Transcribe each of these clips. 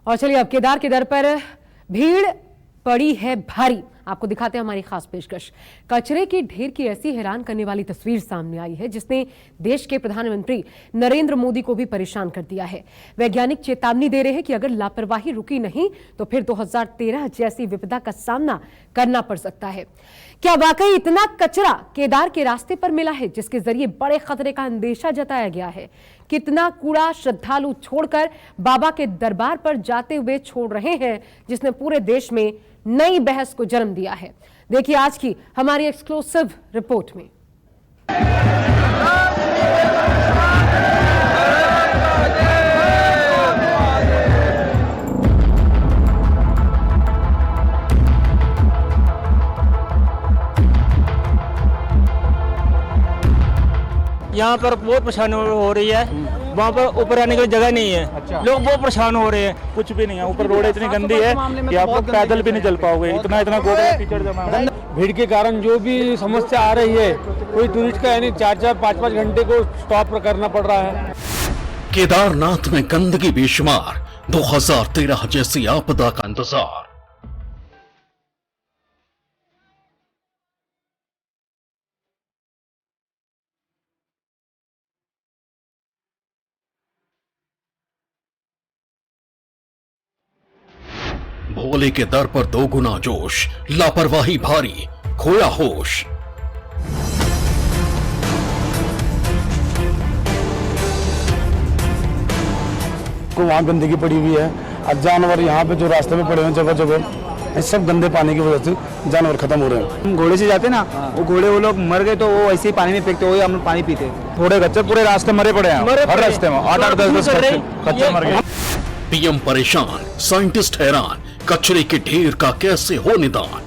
और चलिए अब केदार के दर पर भीड़ पड़ी है भारी। आपको दिखाते हैं हमारी खास पेशकश। कचरे के ढेर की ऐसी हैरान करने वाली तस्वीर सामने आई है जिसने देश के प्रधानमंत्री नरेंद्र मोदी को भी परेशान कर दिया है। वैज्ञानिक चेतावनी दे रहे हैं कि अगर लापरवाही रुकी नहीं तो फिर 2013 जैसी विपदा का सामना करना पड़ सकता है। क्या वाकई इतना कचरा केदार के रास्ते पर मिला है जिसके जरिए बड़े खतरे का अंदेशा जताया गया है? कितना कूड़ा श्रद्धालु छोड़कर बाबा के दरबार पर जाते हुए छोड़ रहे हैं, जिसने पूरे देश में नई बहस को जन्म दिया है। देखिए आज की हमारी एक्सक्लूसिव रिपोर्ट में। यहाँ पर बहुत परेशानी हो रही है। वहाँ पर ऊपर आने की जगह नहीं है। अच्छा। लोग बहुत परेशान हो रहे हैं। कुछ भी नहीं है, ऊपर रोड इतनी गंदी है कि आप लोग पैदल भी नहीं चल पाओगे, इतना गोबर कीचड़ जमा है। भीड़ के कारण जो भी समस्या आ रही है, कोई टूरिस्ट का यानी 4-4, 5-5 घंटे को स्टॉप करना पड़ रहा है। केदारनाथ में गंदगी बेशुमार, 2013 जैसी आपदा का इंतजार। भोले के दर पर 2 गुना जोश, लापरवाही भारी, खोया होश। को वहाँ गंदगी पड़ी हुई है और जानवर यहाँ पे जो रास्ते में पड़े हुए जगह जगह, इस सब गंदे पानी की वजह से जानवर खत्म हो रहे हैं। हम घोड़े से जाते ना, वो घोड़े वो लोग मर गए तो वो ऐसे ही पानी में फेंकते, वही हम पानी पीते। थोड़े बच्चे पूरे रास्ते मरे पड़े हैं, हर रास्ते में 8-8, 10-10 बच्चे मर गए। पीएम परेशान, साइंटिस्ट हैरान, कचरे के ढेर का कैसे हो निदान?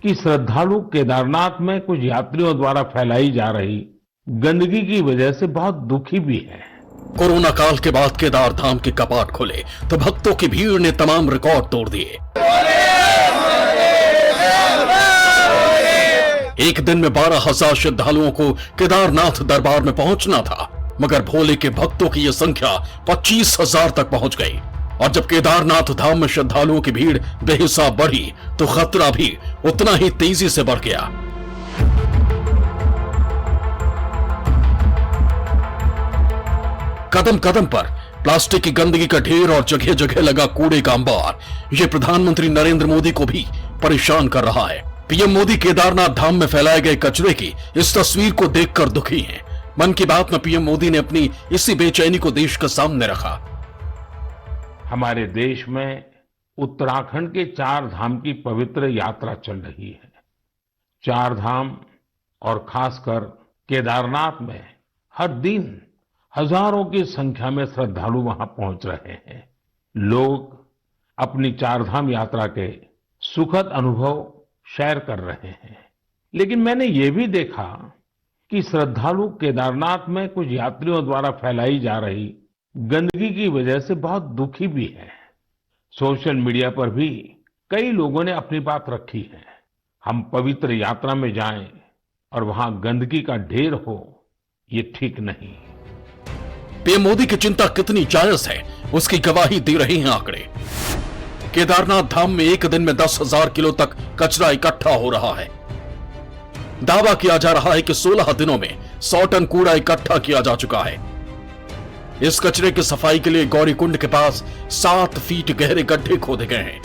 कि श्रद्धालु केदारनाथ में कुछ यात्रियों द्वारा फैलाई जा रही गंदगी की वजह से बहुत दुखी भी है। कोरोना काल के बाद केदार धाम के कपाट खुले तो भक्तों की भीड़ ने तमाम रिकॉर्ड तोड़ दिए। एक दिन में 12,000 श्रद्धालुओं को केदारनाथ दरबार में पहुंचना था, मगर भोले के भक्तों की यह संख्या 25,000 तक पहुंच गई। और जब केदारनाथ धाम में श्रद्धालुओं की भीड़ बेहिसाब बढ़ी तो खतरा भी उतना ही तेजी से बढ़ गया। कदम कदम पर प्लास्टिक की गंदगी का ढेर और जगह जगह लगा कूड़े का अंबार, यह प्रधानमंत्री नरेंद्र मोदी को भी परेशान कर रहा है। पीएम मोदी केदारनाथ धाम में फैलाए गए कचरे की इस तस्वीर को देखकर दुखी हैं। मन की बात में पीएम मोदी ने अपनी इसी बेचैनी को देश के सामने रखा। हमारे देश में उत्तराखंड के 4 धाम की पवित्र यात्रा चल रही है। 4 धाम और खासकर केदारनाथ में हर दिन हजारों की संख्या में श्रद्धालु वहां पहुंच रहे हैं। लोग अपनी 4 धाम यात्रा के सुखद अनुभव शेयर कर रहे हैं। लेकिन मैंने ये भी देखा कि श्रद्धालु केदारनाथ में कुछ यात्रियों द्वारा फैलाई जा रही गंदगी की वजह से बहुत दुखी भी है। सोशल मीडिया पर भी कई लोगों ने अपनी बात रखी है। हम पवित्र यात्रा में जाएं और वहां गंदगी का ढेर हो, ये ठीक नहीं। पीएम मोदी की चिंता कितनी जायज है, उसकी गवाही दे रहे हैं आंकड़े। केदारनाथ धाम में एक दिन में 10,000 किलो तक कचरा इकट्ठा हो रहा है। दावा किया जा रहा है कि 16 दिनों में 100 टन कूड़ा इकट्ठा किया जा चुका है। इस कचरे की सफाई के लिए गौरीकुंड के पास 7 फीट गहरे गड्ढे खोदे गए हैं।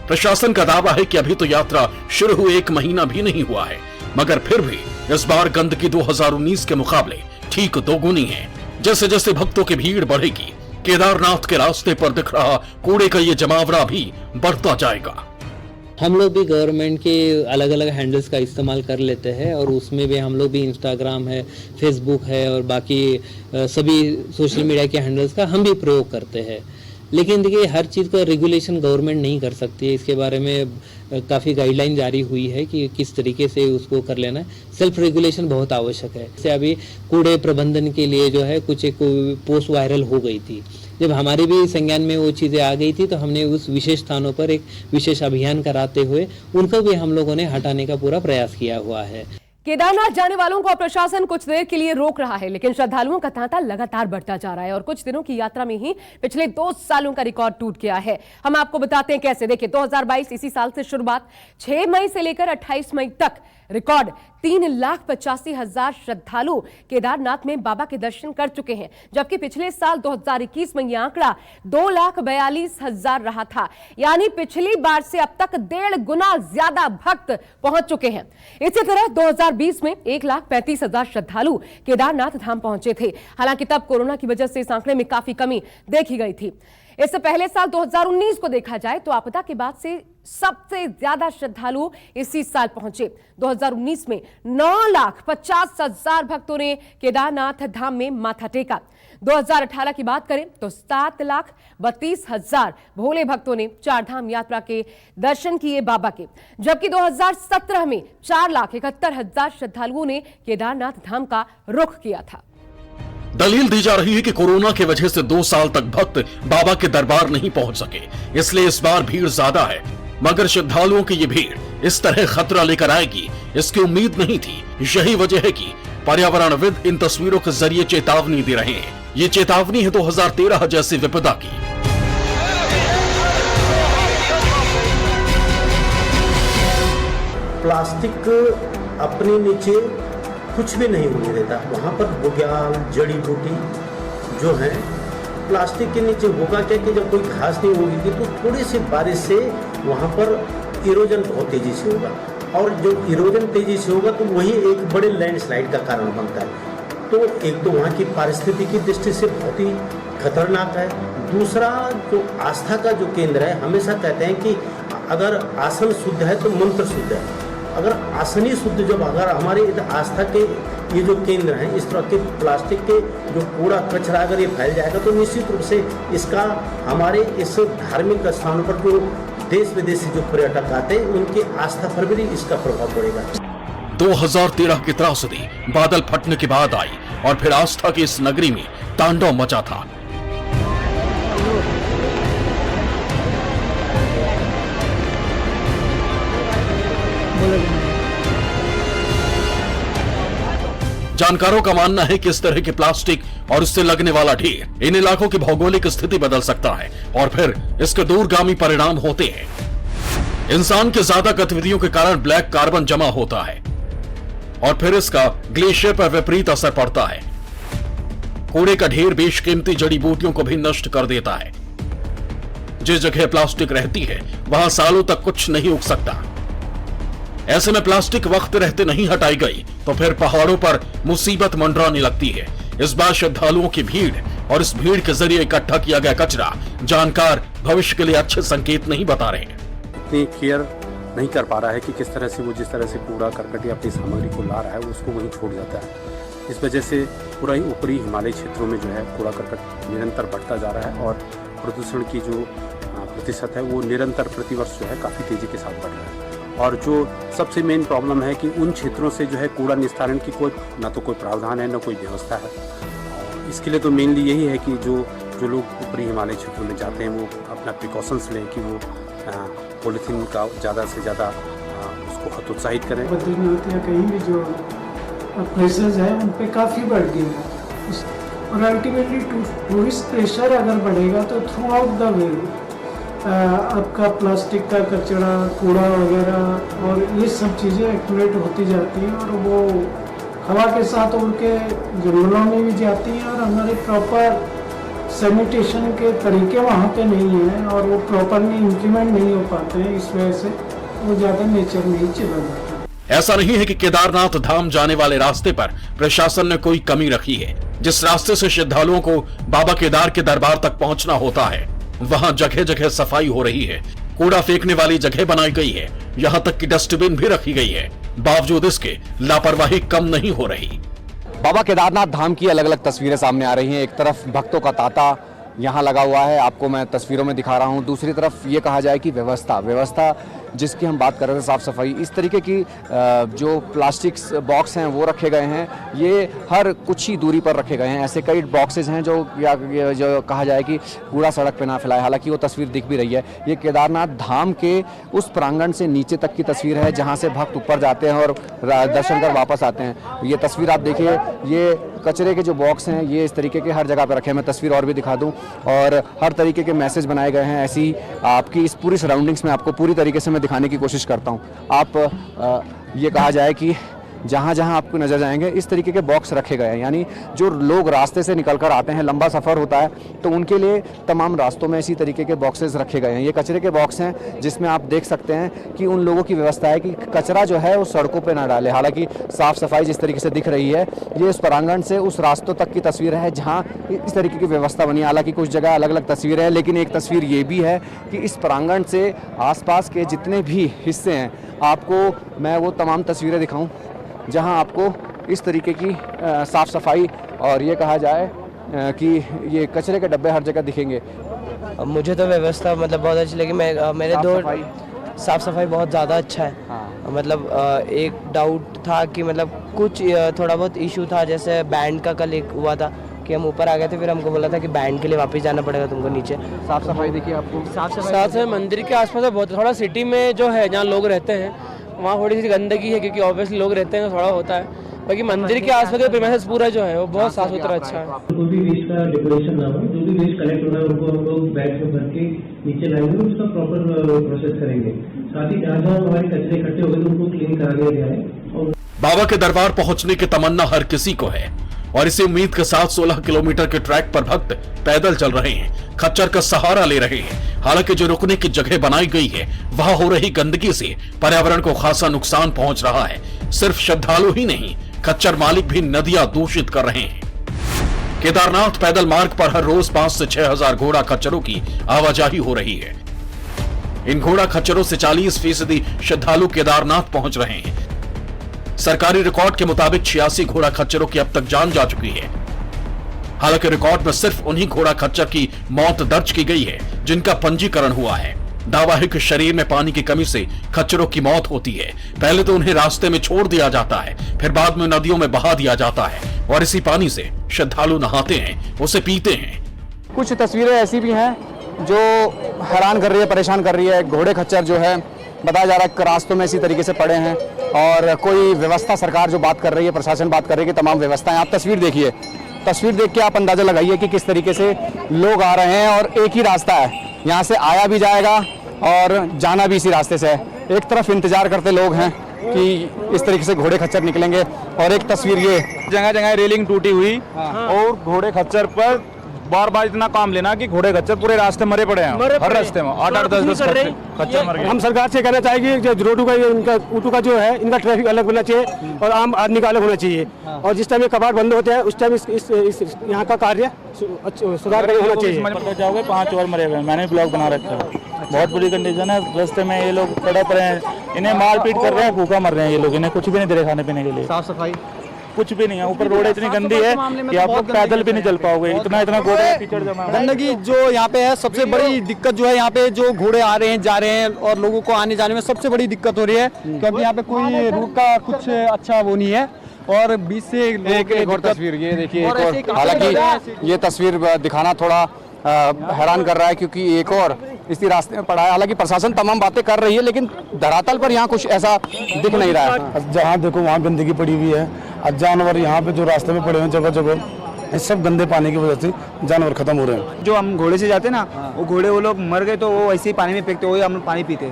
प्रशासन का दावा है कि अभी तो यात्रा शुरू हुए 1 महीना भी नहीं हुआ है, मगर फिर भी इस बार गंदगी 2019 के मुकाबले ठीक 2 गुनी है। जैसे जैसे भक्तों की भीड़ बढ़ेगी, केदारनाथ के रास्ते पर दिख रहा कूड़े का ये जमावड़ा भी बढ़ता जाएगा। हम लोग भी गवर्नमेंट के अलग अलग हैंडल्स का इस्तेमाल कर लेते हैं और उसमें भी हम लोग भी इंस्टाग्राम है, फेसबुक है और बाकी सभी सोशल मीडिया के हैंडल्स का हम भी प्रयोग करते हैं। लेकिन देखिए हर चीज़ का रेगुलेशन गवर्नमेंट नहीं कर सकती है। इसके बारे में काफ़ी गाइडलाइन जारी हुई है कि किस तरीके से उसको कर लेना है। सेल्फ रेगुलेशन बहुत आवश्यक है। जैसे अभी कूड़े प्रबंधन के लिए जो है कुछ एक पोस्ट वायरल हो गई थी। जब हमारे भी संज्ञान में वो चीज़ें आ गई थी तो हमने उस विशेष स्थानों पर एक विशेष अभियान कराते हुए उनको भी हम लोगों ने हटाने का पूरा प्रयास किया हुआ है। केदारनाथ जाने वालों को प्रशासन कुछ देर के लिए रोक रहा है, लेकिन श्रद्धालुओं का तांता लगातार बढ़ता जा रहा है और कुछ दिनों की यात्रा में ही पिछले 2 सालों का रिकॉर्ड टूट गया है। हम आपको बताते हैं कैसे। देखिए, 2022 इसी साल से शुरुआत, 6 मई से लेकर 28 मई तक रिकॉर्ड 3,85,000 श्रद्धालु केदारनाथ में बाबा के दर्शन कर चुके हैं, जबकि पिछले साल 2021 में यह आंकड़ा 2,42,000 रहा था। यानी पिछली बार से अब तक 1.5 गुना ज्यादा भक्त पहुंच चुके हैं। इसी तरह 2020 में 1,35,000 श्रद्धालु केदारनाथ धाम पहुंचे थे। हालांकि तब कोरोना की वजह से इस आंकड़े में काफी कमी देखी गई थी। इससे पहले साल 2019 को देखा जाए तो आपदा के बाद से सबसे ज्यादा श्रद्धालु इसी साल पहुंचे। 2019 में 9,50,000 भक्तों ने केदारनाथ धाम में माथा टेका। 2018 की बात करें तो 7,32,000 भोले भक्तों ने 4 धाम यात्रा के दर्शन किए बाबा के, जबकि 2017 में 4,71,000 श्रद्धालुओं ने केदारनाथ धाम का रुख किया था। दलील दी जा रही है कि कोरोना की वजह से 2 साल तक भक्त बाबा के दरबार नहीं पहुंच सके, इसलिए इस बार भीड़ ज्यादा है। मगर श्रद्धालुओं की ये भीड़ इस तरह खतरा लेकर आएगी, इसकी उम्मीद नहीं थी। यही वजह है कि पर्यावरणविद इन तस्वीरों के जरिए चेतावनी दे रहे हैं। ये चेतावनी है 2013 जैसी विपदा की। प्लास्टिक अपने नीचे कुछ भी नहीं होने देता। वहाँ पर बुग्याल, जड़ी बूटी जो है प्लास्टिक के नीचे होगा क्या कि जब कोई घास नहीं होगी तो थोड़ी सी बारिश से वहाँ पर इरोजन बहुत तेजी से होगा, और जो इरोजन तेजी से होगा तो वही एक बड़े लैंडस्लाइड का कारण बनता है। तो एक तो वहाँ की पारिस्थितिकी दृष्टि से बहुत ही खतरनाक है। दूसरा, जो आस्था का जो केंद्र है, हमेशा कहते हैं कि अगर आसन शुद्ध है तो मंत्र शुद्ध है। अगर आसन ही शुद्ध, जब अगर हमारे आस्था के ये जो केंद्र हैं, इस तरह के प्लास्टिक के जो कूड़ा कचरा अगर ये फैल जाएगा तो निश्चित रूप से इसका हमारे इस धार्मिक स्थानों पर जो देश विदेशी जो पर्यटक आते हैं उनकी आस्था पर भी इसका प्रभाव पड़ेगा। 2013 की त्रासदी बादल फटने के बाद आई और फिर आस्था की इस नगरी में तांडव मचा था। जानकारों का मानना है कि इस तरह के प्लास्टिक और इससे लगने वाला ढेर इन इलाकों की भौगोलिक स्थिति बदल सकता है और फिर इसके दूरगामी परिणाम होते हैं। इंसान के ज्यादा गतिविधियों के कारण ब्लैक कार्बन जमा होता है और फिर इसका ग्लेशियर पर विपरीत असर पड़ता है। कूड़े का ढेर बेशकीमती जड़ी बूटियों को भी नष्ट कर देता है। जिस जगह प्लास्टिक रहती है वहां सालों तक कुछ नहीं उग सकता। ऐसे में प्लास्टिक वक्त रहते नहीं हटाई गई तो फिर पहाड़ों पर मुसीबत मंडराने लगती है। इस बार श्रद्धालुओं की भीड़ और इस भीड़ के जरिए इकट्ठा किया गया कचरा जानकार भविष्य के लिए अच्छे संकेत नहीं बता रहे। इतनी केयर नहीं कर पा रहा है कि किस तरह से वो जिस तरह से कूड़ा करकट या अपनी सामग्री को ला रहा है उसको वहीं छोड़ जाता है। इस वजह से पूरा ही ऊपरी हिमालय क्षेत्रों में जो है कूड़ा करकट निरंतर बढ़ता जा रहा है और प्रदूषण की जो प्रतिशत है वो निरंतर प्रतिवर्ष जो है काफ़ी तेज़ी के साथ बढ़ रहा है। और जो सबसे मेन प्रॉब्लम है कि उन क्षेत्रों से जो है कूड़ा निस्तारण की कोई ना तो कोई प्रावधान है ना कोई व्यवस्था है। इसके लिए तो मेनली यही है कि जो लोग ऊपरी हिमालय क्षेत्रों में जाते हैं वो अपना प्रिकॉशंस लें कि वो पॉलीथीन का ज़्यादा से ज़्यादा उसको हतोत्साहित करें। बद्रीनाथ या कहीं भी जो प्लेसेस है उन पे काफ़ी बढ़ गई है और अल्टीमेटली टूरिस्ट प्रेशर अगर बढ़ेगा तो थ्रू आउट द वे आपका प्लास्टिक का कचरा, कूड़ा वगैरह और ये सब चीज़ें एक्यूमुलेट होती जाती हैं और वो हवा के साथ उनके जंगलों में भी जाती हैं और हमारे प्रॉपर सैनिटेशन के तरीके वहाँ पे नहीं हैं और वो प्रॉपरली इम्प्लीमेंट नहीं हो पाते हैं। इस वजह से वो ज़्यादा नेचर में ही चला जाता है। ऐसा नहीं है कि केदारनाथ धाम जाने वाले रास्ते पर प्रशासन ने कोई कमी रखी है। जिस रास्ते से श्रद्धालुओं को बाबा केदार के दरबार तक पहुंचना होता है वहां जगह जगह सफाई हो रही है, कूड़ा फेंकने वाली जगह बनाई गई है, यहां तक कि डस्टबिन भी रखी गई है। बावजूद इसके लापरवाही कम नहीं हो रही। बाबा केदारनाथ धाम की अलग अलग तस्वीरें सामने आ रही हैं। एक तरफ भक्तों का तांता यहाँ लगा हुआ है, आपको मैं तस्वीरों में दिखा रहा हूँ। दूसरी तरफ ये कहा जाए कि व्यवस्था जिसकी हम बात कर रहे थे, साफ़ सफाई, इस तरीके की जो प्लास्टिक बॉक्स हैं वो रखे गए हैं। ये हर कुछ ही दूरी पर रखे गए हैं। ऐसे कई बॉक्सेज हैं जो कहा जाए कि कूड़ा सड़क पे ना फैलाए। हालांकि वो तस्वीर दिख भी रही है। ये केदारनाथ धाम के उस प्रांगण से नीचे तक की तस्वीर है जहाँ से भक्त ऊपर जाते हैं और दर्शन कर वापस आते हैं। ये तस्वीर आप देखिए, ये कचरे के जो बॉक्स हैं ये इस तरीके के हर जगह पर रखे हैं। मैं तस्वीर और भी दिखा दूं, और हर तरीके के मैसेज बनाए गए हैं। ऐसी आपकी इस पूरी सराउंडिंग्स में आपको पूरी तरीके से मैं दिखाने की कोशिश करता हूं। आप ये कहा जाए कि जहाँ जहाँ आपको नज़र जाएंगे इस तरीके के बॉक्स रखे गए हैं, यानी जो लोग रास्ते से निकल कर आते हैं, लंबा सफ़र होता है, तो उनके लिए तमाम रास्तों में इसी तरीके के बॉक्सेस रखे गए हैं। ये कचरे के बॉक्स हैं जिसमें आप देख सकते हैं कि उन लोगों की व्यवस्था है कि कचरा जो है वो सड़कों पे ना डाले। हालांकि साफ़ सफाई जिस तरीके से दिख रही है, ये उस प्रांगण से उस रास्तों तक की तस्वीर है जहाँ इस तरीके की व्यवस्था बनी है। हालांकि कुछ जगह अलग अलग तस्वीरें हैं, लेकिन एक तस्वीर ये भी है कि इस प्रांगण से आसपास के जितने भी हिस्से हैं, आपको मैं वो तमाम तस्वीरें दिखाऊं जहां आपको इस तरीके की साफ़ सफाई और ये कहा जाए कि ये कचरे के डब्बे हर जगह दिखेंगे। मुझे तो व्यवस्था मतलब बहुत अच्छी लगी। मेरे दो साफ़ सफाई बहुत ज़्यादा अच्छा है। हाँ। मतलब एक डाउट था कि मतलब कुछ थोड़ा बहुत इशू था, जैसे बैंड का कल एक हुआ था कि हम ऊपर आ गए थे, फिर हमको बोला था कि बैंड के लिए वापस जाना पड़ेगा तुमको नीचे। साफ़ सफाई देखिए आपको, साफ़ सफाई मंदिर के आसपास बहुत, थोड़ा सिटी में जो है जहाँ लोग रहते हैं वहाँ थोड़ी सी गंदगी है, क्योंकि ऑब्वियसली लोग रहते हैं तो थोड़ा होता है। बाकी मंदिर के आसपास का प्रीमाइसेस पूरा जो है वो बहुत साफ सुथरा अच्छा है। कोई भी वेस्ट का डेकोरेशन ना हो, जो भी वेस्ट कलेक्ट हो रहा है उनको हम लोग बैग में भर के नीचे लाएंगे, उसका प्रॉपर प्रोसेस करेंगे। साथ ही जहाँ जहाँ हमारे कचरे इकट्ठे हो गए तो उनको क्लीन करा दिया गया है। और बाबा के दरबार पहुंचने की तमन्ना हर किसी को है, और इसी उम्मीद के साथ 16 किलोमीटर के ट्रैक पर भक्त पैदल चल रहे हैं, खच्चर का सहारा ले रहे हैं। हालांकि जो रुकने की जगह बनाई गई है वहां हो रही गंदगी से पर्यावरण को खासा नुकसान पहुंच रहा है। सिर्फ श्रद्धालु ही नहीं, खच्चर मालिक भी नदियां दूषित कर रहे हैं। केदारनाथ पैदल मार्ग पर हर रोज 5 से 6 हजार घोड़ा खच्चरों की आवाजाही हो रही है। इन घोड़ा खच्चरों से 40% श्रद्धालु केदारनाथ पहुंच रहे हैं। सरकारी रिकॉर्ड के मुताबिक 86 घोड़ा खच्चरों की अब तक जान जा चुकी है। हालांकि रिकॉर्ड में सिर्फ उन्हीं घोड़ा खच्चर की मौत दर्ज की गई है जिनका पंजीकरण हुआ है। दावा है कि शरीर में पानी की कमी से खच्चरों की मौत होती है। पहले तो उन्हें रास्ते में छोड़ दिया जाता है, फिर बाद में नदियों में बहा दिया जाता है, और इसी पानी से श्रद्धालु नहाते हैं, उसे पीते हैं। कुछ तस्वीरें ऐसी भी हैं जो हैरान कर रही है, परेशान कर रही है। घोड़े खच्चर जो है बताया जा रहा है कि रास्तों में इसी तरीके से पड़े हैं, और कोई व्यवस्था सरकार जो बात कर रही है, प्रशासन बात कर रही है कि तमाम व्यवस्थाएं। आप तस्वीर देखिए, तस्वीर देख के आप अंदाजा लगाइए कि किस तरीके से लोग आ रहे हैं, और एक ही रास्ता है, यहाँ से आया भी जाएगा और जाना भी इसी रास्ते से है। एक तरफ इंतजार करते लोग हैं कि इस तरीके से घोड़े खच्चर निकलेंगे, और एक तस्वीर ये जगह जगह रेलिंग टूटी हुई, और घोड़े खच्चर पर बार बार इतना काम लेना कि घोड़े खच्चर पूरे रास्ते मरे पड़े हैं। हर रास्ते में 8-8 10-10 खच्चर मर गए। हम सरकार से कहना चाहेंगे जो रोडू का इनका ऊटू का जो है, इनका ट्रैफिक अलग होना चाहिए और आम आदमी का अलग होना चाहिए। और जिस टाइम ये कबाड़ बंद होते हैं उस टाइम इस यहाँ का कार्य सुधार करना होना चाहिए। जाओगे 5 और मरे हुए, मैंने ब्लॉग बना रखा है। बहुत बुरी कंडीशन है, रास्ते में ये लोग तड़प रहे हैं, इन्हें मारपीट कर रहे हैं, भूखा मर रहे हैं ये लोग, इन्हें कुछ भी नहीं दे रहे खाने पीने के लिए। साफ सफाई कुछ भी नहीं है, ऊपर रोड इतनी गंदी है कि आप लोग पैदल भी नहीं चल पाओगे, इतना गोड़ा कीचड़ जमा है। गंदगी जो यहाँ पे है, सबसे बड़ी दिक्कत जो है यहाँ पे जो घोड़े आ रहे हैं जा रहे हैं, और लोगों को आने जाने में सबसे बड़ी दिक्कत हो रही है, क्योंकि यहाँ पे कोई रूट का कुछ अच्छा वो नहीं है। और बीच से एक और तस्वीर ये देखिए, हालांकि ये तस्वीर दिखाना थोड़ा हैरान कर रहा है, क्योंकि एक और इसी रास्ते में पड़ा है। हालांकि प्रशासन तमाम बातें कर रही है, लेकिन धरातल पर यहाँ कुछ ऐसा दिख नहीं रहा है। जहाँ देखो वहाँ गंदगी पड़ी हुई है, और जानवर यहाँ पे जो रास्ते में पड़े हुए हैं जगह जगह, इस सब गंदे पानी की वजह से जानवर खत्म हो रहे हैं। जो हम घोड़े से जाते हैं ना, वो घोड़े वो लोग मर गए तो वो ऐसे ही पानी में फेंकते, वही हम पानी पीते।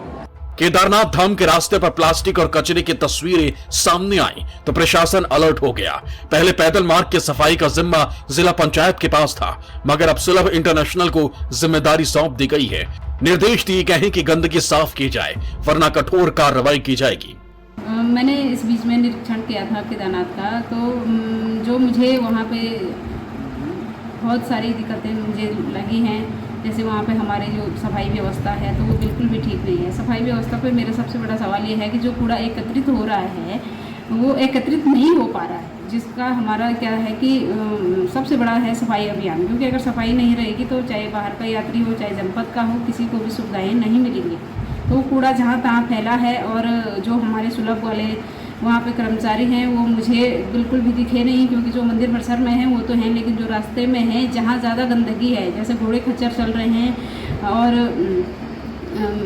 केदारनाथ धाम के रास्ते पर प्लास्टिक और कचरे की तस्वीरें सामने आई तो प्रशासन अलर्ट हो गया। पहले पैदल मार्ग की सफाई का जिम्मा जिला पंचायत के पास था, मगर अब सुलभ इंटरनेशनल को जिम्मेदारी सौंप दी गई है। निर्देश दिए गए हैं कि गंदगी साफ की जाए, वरना कठोर कार्रवाई की जाएगी। मैंने इस बीच में निरीक्षण किया था केदारनाथ का, तो जो मुझे वहाँ पे बहुत सारी दिक्कतें मुझे लगी हैं। जैसे वहाँ पे हमारे जो सफाई व्यवस्था है तो वो बिल्कुल भी ठीक नहीं है। सफाई व्यवस्था पे मेरा सबसे बड़ा सवाल ये है कि जो कूड़ा एकत्रित हो रहा है वो एकत्रित नहीं हो पा रहा है, जिसका हमारा क्या है कि सबसे बड़ा है सफाई अभियान। क्योंकि अगर सफाई नहीं रहेगी तो चाहे बाहर का यात्री हो, चाहे जनपद का हो, किसी को भी सुविधाएं नहीं मिलेंगी। तो कूड़ा जहाँ तहाँ फैला है और जो हमारे सुलभ वाले वहाँ पे कर्मचारी हैं वो मुझे बिल्कुल भी दिखे नहीं, क्योंकि जो मंदिर परिसर में हैं वो तो हैं, लेकिन जो रास्ते में हैं जहाँ ज़्यादा गंदगी है, जैसे घोड़े खच्चर चल रहे हैं और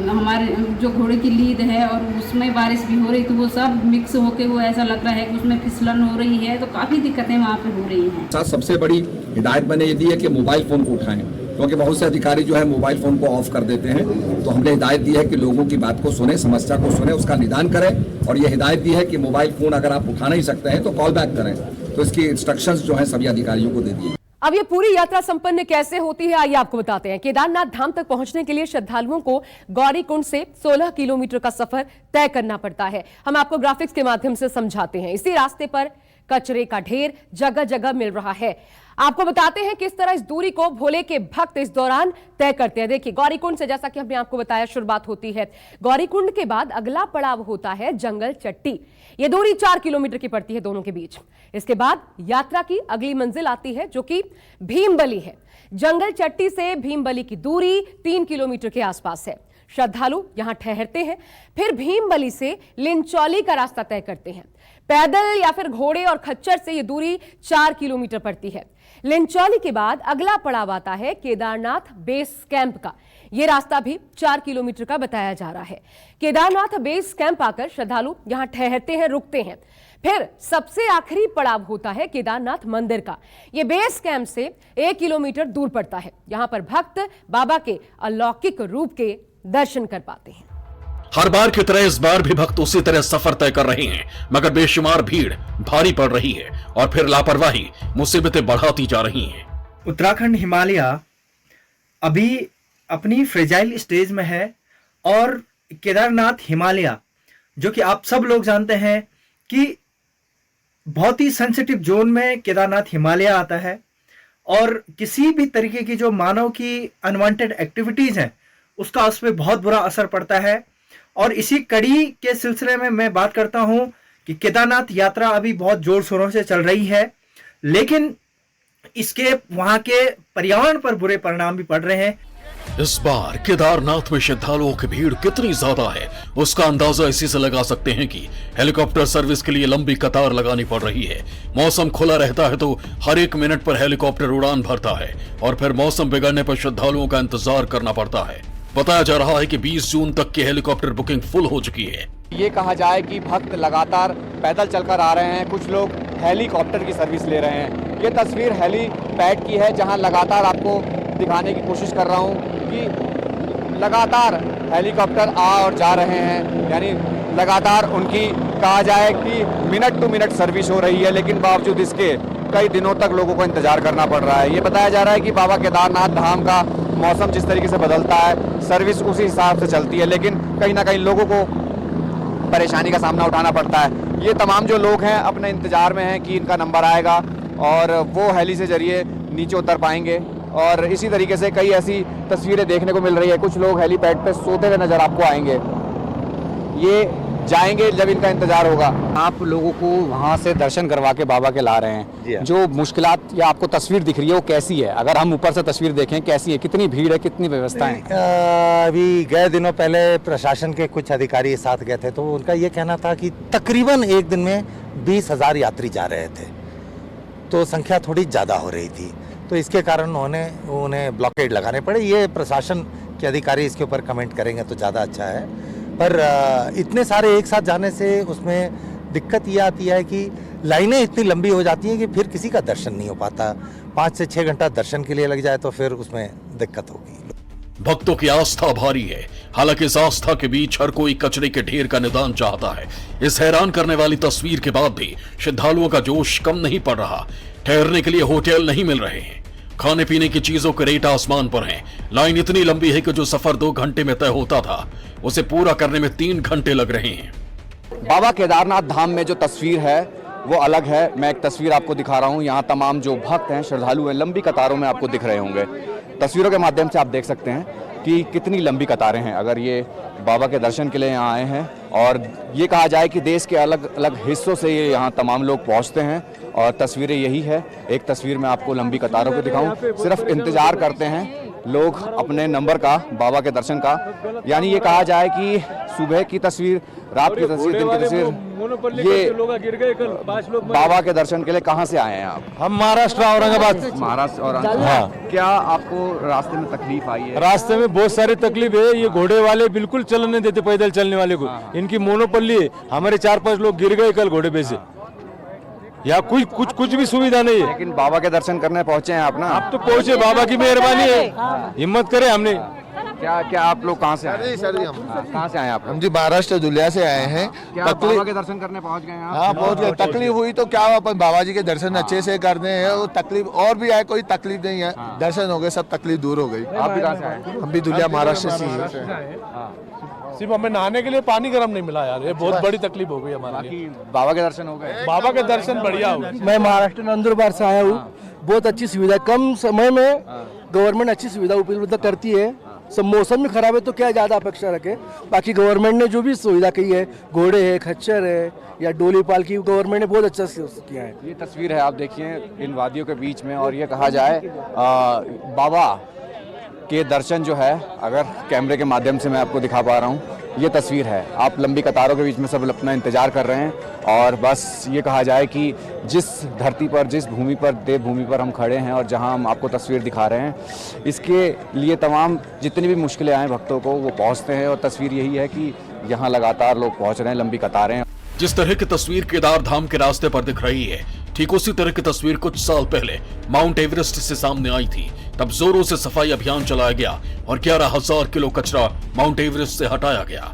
हमारे जो घोड़े की लीद है और उसमें बारिश भी हो रही, तो वो सब मिक्स होके वो ऐसा लग रहा है कि उसमें फिसलन हो रही है, तो काफ़ी दिक्कतें वहाँ पे हो रही हैं। सबसे बड़ी हिदायत मैंने ये दी है कि मोबाइल फ़ोन को उठाएं, क्योंकि बहुत से अधिकारी जो है मोबाइल फ़ोन को ऑफ कर देते हैं। तो हमने हिदायत दी है कि लोगों की बात को सुने, समस्या को सुने, उसका निदान करें। और ये हिदायत दी है कि मोबाइल फ़ोन अगर आप उठा नहीं सकते हैं तो कॉल बैक करें। तो इसकी इंस्ट्रक्शंस जो है सभी अधिकारियों को दे दिए। अब ये पूरी यात्रा संपन्न कैसे होती है, आइए आपको बताते हैं। केदारनाथ धाम तक पहुंचने के लिए श्रद्धालुओं को गौरीकुंड से 16 किलोमीटर का सफर तय करना पड़ता है। हम आपको ग्राफिक्स के माध्यम से समझाते हैं। इसी रास्ते पर कचरे का ढेर जगह जगह मिल रहा है। आपको बताते हैं किस तरह इस दूरी को भोले के भक्त इस दौरान तय करते हैं। देखिए, गौरीकुंड से जैसा कि हमने आपको बताया शुरुआत होती है। गौरीकुंड के बाद अगला पड़ाव होता है जंगल चट्टी। यह दूरी 4 किलोमीटर की पड़ती है दोनों के बीच। इसके बाद यात्रा की अगली मंजिल आती है जो कि भीमबली है। जंगल चट्टी से भीमबली की दूरी 3 किलोमीटर के आसपास है। श्रद्धालु यहां ठहरते हैं, फिर भीमबली से लिंचौली का रास्ता तय करते हैं। पैदल या फिर घोड़े और खच्चर से यह दूरी 4 किलोमीटर पड़ती है। लिंचौली के बाद अगला पड़ाव आता है केदारनाथ बेस कैंप का। यह रास्ता भी 4 किलोमीटर का बताया जा रहा है। केदारनाथ बेस कैंप आकर श्रद्धालु यहां ठहरते हैं, रुकते हैं। फिर सबसे आखिरी पड़ाव होता है केदारनाथ मंदिर का। यह बेस कैंप से 1 किलोमीटर दूर पड़ता है। यहां पर भक्त बाबा के अलौकिक रूप के दर्शन कर पाते हैं। हर बार की तरह इस बार भी भक्त उसी तरह सफर तय कर रहे हैं, मगर बेशुमार भीड़ भारी पड़ रही है और फिर लापरवाही मुसीबतें बढ़ाती जा रही हैं। उत्तराखंड हिमालय अभी अपनी फ्रेजाइल स्टेज में है और केदारनाथ हिमालय, जो कि आप सब लोग जानते हैं कि बहुत ही सेंसिटिव जोन में केदारनाथ हिमालय आता है और किसी भी तरीके की जो मानव की अनवांटेड एक्टिविटीज हैं उसका उस पर बहुत बुरा असर पड़ता है। और इसी कड़ी के सिलसिले में मैं बात करता हूं कि केदारनाथ यात्रा अभी बहुत जोर शोरों से चल रही है, लेकिन इसके वहां के पर्यावरण पर बुरे परिणाम भी पड़ रहे हैं। इस बार केदारनाथ में श्रद्धालुओं की भीड़ कितनी ज्यादा है उसका अंदाजा इसी से लगा सकते हैं कि हेलीकॉप्टर सर्विस के लिए लंबी कतार लगानी पड़ रही है। मौसम खुला रहता है तो हर 1 मिनट पर हेलीकॉप्टर उड़ान भरता है और फिर मौसम बिगड़ने पर श्रद्धालुओं का इंतजार करना पड़ता है। बताया जा रहा है कि 20 जून तक की हेलीकॉप्टर बुकिंग फुल हो चुकी है। ये कहा जाए कि भक्त लगातार पैदल चलकर आ रहे हैं, कुछ लोग हेलीकॉप्टर की सर्विस ले रहे हैं। ये तस्वीर हेलीपैड की है, जहां लगातार आपको दिखाने की कोशिश कर रहा हूं कि लगातार हेलीकॉप्टर आ और जा रहे हैं, यानी लगातार उनकी कहा जाए कि मिनट टू मिनट सर्विस हो रही है, लेकिन बावजूद इसके कई दिनों तक लोगों को इंतजार करना पड़ रहा है। ये बताया जा रहा है कि बाबा केदारनाथ धाम का मौसम जिस तरीके से बदलता है, सर्विस उसी हिसाब से चलती है, लेकिन कहीं ना कहीं लोगों को परेशानी का सामना उठाना पड़ता है। ये तमाम जो लोग हैं अपने इंतजार में हैं कि इनका नंबर आएगा और वो हेली से जरिए नीचे उतर पाएंगे। और इसी तरीके से कई ऐसी तस्वीरें देखने को मिल रही है। कुछ लोग हेलीपैड पे सोते हुए नजर आपको आएंगे, ये जाएंगे जब इनका इंतजार होगा। आप लोगों को वहाँ से दर्शन करवा के बाबा के ला रहे हैं, जो मुश्किलात या आपको तस्वीर दिख रही है वो कैसी है? अगर हम ऊपर से तस्वीर देखें कैसी है, कितनी भीड़ है, कितनी व्यवस्थाएं? अभी गए दिनों पहले प्रशासन के कुछ अधिकारी साथ गए थे, तो उनका ये कहना था कि तकरीबन एक दिन में 20,000 यात्री जा रहे थे, तो संख्या थोड़ी ज़्यादा हो रही थी, तो इसके कारण उन्हें ब्लॉकेड लगाने पड़े। ये प्रशासन के अधिकारी इसके ऊपर कमेंट करेंगे तो ज़्यादा अच्छा है। पर इतने सारे एक साथ जाने से उसमें दिक्कत ये आती है कि लाइनें इतनी लंबी हो जाती हैं कि फिर किसी का दर्शन नहीं हो पाता। 5 से 6 घंटा दर्शन के लिए लग जाए तो फिर उसमें दिक्कत होगी। भक्तों की आस्था भारी है, हालांकि इस आस्था के बीच हर कोई कचरे के ढेर का निदान चाहता है। इस हैरान करने वाली तस्वीर के बाद भी श्रद्धालुओं का जोश कम नहीं पड़ रहा। ठहरने के लिए होटल नहीं मिल रहे हैं, खाने पीने की चीजों के रेट आसमान पर हैं। लाइन इतनी लंबी है कि जो सफर 2 घंटे में तय होता था उसे पूरा करने में 3 घंटे लग रहे हैं। बाबा केदारनाथ धाम में जो तस्वीर है वो अलग है। मैं एक तस्वीर आपको दिखा रहा हूँ। यहाँ तमाम जो भक्त हैं, श्रद्धालु हैं, लंबी कतारों में आपको दिख रहे होंगे। तस्वीरों के माध्यम से आप देख सकते हैं कि कितनी लंबी कतारें हैं। अगर ये बाबा के दर्शन के लिए यहाँ आए हैं, और ये कहा जाए कि देश के अलग अलग हिस्सों से ये यहाँ तमाम लोग पहुँचते हैं, और तस्वीरें यही है। एक तस्वीर में आपको लंबी कतारों को दिखाऊं, सिर्फ इंतजार करते हैं लोग अपने नंबर का, बाबा के दर्शन का, यानी ये कहा जाए कि सुबह की तस्वीर, रात की तस्वीर, दिन की तस्वीर, ये बाबा के दर्शन के लिए कहाँ से आए हैं आप? हम महाराष्ट्र औरंगाबाद। महाराष्ट्र और हाँ। क्या आपको रास्ते में तकलीफ आई है? रास्ते में बहुत सारी तकलीफ है। ये घोड़े वाले बिल्कुल चलने नहीं देते पैदल चलने वाले को। इनकी मोनोपोली है। हमारे 4-5 लोग गिर गए कल घोड़े पे से। यहाँ कुछ भी सुविधा नहीं है। लेकिन बाबा के दर्शन करने पहुंचे हैं आप ना? आप तो पहुंचे, बाबा की मेहरबानी है, हिम्मत करे हमने। क्या आप लोग कहाँ से आए? कहाँ से आए आप? हम जी महाराष्ट्र दुलिया से आए हैं। क्या बाबा के दर्शन करने पहुंच गए हैं आप? हाँ पहुंच गए। तकलीफ हुई तो क्या, अपन बाबा जी के दर्शन अच्छे से करने हैं। वो तकलीफ और भी आए, कोई तकलीफ नहीं है। दर्शन हो गए, सब तकलीफ दूर हो गई। आप भी कहाँ से आए? हम भी दुलिया महाराष्ट्र से ही। सिर्फ हमें नहाने के लिए पानी गर्म नहीं मिला यार, ये बहुत बड़ी तकलीफ हो गई हमारे लिए। बाबा के दर्शन हो गए? बाबा के दर्शन बढ़िया हो गए। मैं महाराष्ट्र नंदुरबार से आया हूँ। बहुत अच्छी सुविधा, कम समय में गवर्नमेंट अच्छी सुविधा उपलब्ध करती है। सब मौसम में खराब है तो क्या ज़्यादा अपेक्षा रखे, बाकी गवर्नमेंट ने जो भी सुविधा की है, घोड़े है, खच्चर है या डोली पालकी, गवर्नमेंट ने बहुत अच्छा किया है। ये तस्वीर है, आप देखिए इन वादियों के बीच में, और ये कहा जाए बाबा के दर्शन जो है, अगर कैमरे के माध्यम से मैं आपको दिखा पा रहा हूँ, ये तस्वीर है। आप लंबी कतारों के बीच में सब अपना इंतजार कर रहे हैं, और बस ये कहा जाए कि जिस धरती पर, जिस भूमि पर, देवभूमि पर हम खड़े हैं और जहां हम आपको तस्वीर दिखा रहे हैं, इसके लिए तमाम जितनी भी मुश्किलें आए भक्तों को, वो पहुंचते हैं। और तस्वीर यही है कि यहाँ लगातार लोग पहुंच रहे हैं, लंबी कतारें हैं। जिस तरह की तस्वीर केदार धाम के रास्ते पर दिख रही है, ठीक उसी तरह की तस्वीर कुछ साल पहले माउंट एवरेस्ट से सामने आई थी। तब जोरों से सफाई अभियान चलाया गया और 11,000 किलो कचरा माउंट एवरेस्ट से हटाया गया।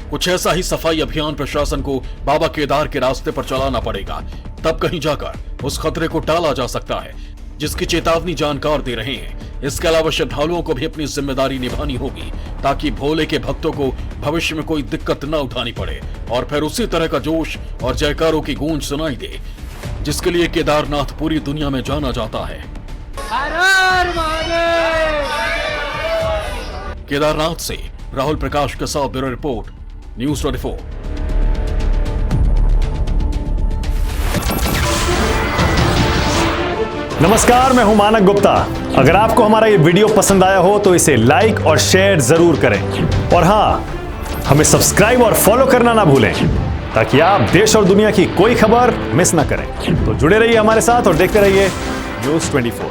कुछ ऐसा ही सफाई अभियान प्रशासन को बाबा केदार के रास्ते पर चलाना पड़ेगा, तब कहीं जाकर उस खतरे को टाला जा सकता है, जिसकी चेतावनी जानकार दे रहे हैं। इसके अलावा श्रद्धालुओं को भी अपनी जिम्मेदारी निभानी होगी, ताकि भोले के भक्तों को भविष्य में कोई दिक्कत न उठानी पड़े और फिर उसी तरह का जोश और जयकारों की गूंज सुनाई दे, जिसके लिए केदारनाथ पूरी दुनिया में जाना जाता है। केदारनाथ से राहुल प्रकाश के साथ ब्यूरो रिपोर्ट, न्यूज़ 24। नमस्कार, मैं हूं मानक गुप्ता। अगर आपको हमारा ये वीडियो पसंद आया हो तो इसे लाइक और शेयर जरूर करें, और हाँ, हमें सब्सक्राइब और फॉलो करना ना भूलें, ताकि आप देश और दुनिया की कोई खबर मिस ना करें। तो जुड़े रहिए हमारे साथ और देखते रहिए न्यूज़ 24।